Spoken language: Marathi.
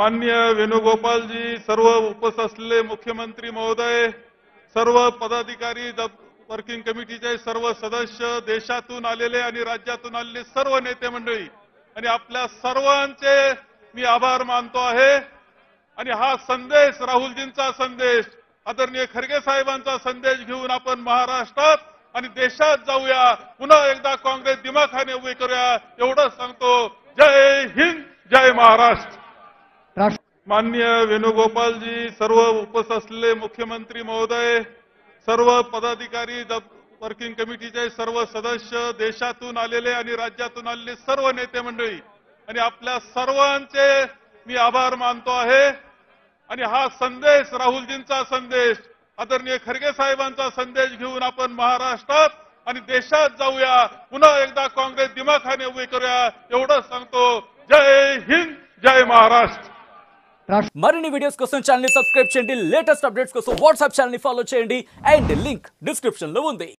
माननीय वेणुगोपालजी, सर्व उपस्थित असलेले मुख्यमंत्री महोदय, सर्व पदाधिकारी, वर्किंग कमिटीचे सर्व सदस्य, देशातून आलेले आणि राज्यातून आलेले सर्व नेते मंडळी आणि आपल्या सर्वांचे मी आभार मानतो आहे। आणि हा संदेश राहुलजींचा संदेश, आदरणीय खरगे साहेबांचा संदेश घेऊन आपण महाराष्ट्रात आणि देशात जाऊया, पुन्हा एकदा काँग्रेस दिमाखाने उभे करूया, एवढं सांगतो। जय हिंद, जय महाराष्ट्र। माननीय वेणुगोपालजी, सर्व उपस्थित असलेले मुख्यमंत्री महोदय, सर्व पदाधिकारी, वर्किंग कमिटीचे सर्व सदस्य, देशातून आलेले आणि राज्यातून आलेले सर्व नेते मंडळी आणि आपल्या सर्वांचे मी आभार मानतो आहे। आणि हा संदेश राहुलजींचा संदेश, आदरणीय खरगे साहेबांचा संदेश घेऊन आपण महाराष्ट्रात आणि देशात जाऊया, पुन्हा एकदा काँग्रेस दिमाखाने उभे करूया, एवढं सांगतो। जय हिंद, जय महाराष्ट्र। మరిన్ని వీడియోస్ కోసం ఛానల్ ని సబ్స్క్రైబ్ చేయండి, లేటెస్ట్ అప్డేట్స్ కోసం వాట్సాప్ ఛానల్ ని ఫాలో చేయండి అండ్ లింక్ డిస్క్రిప్షన్ లో ఉంది।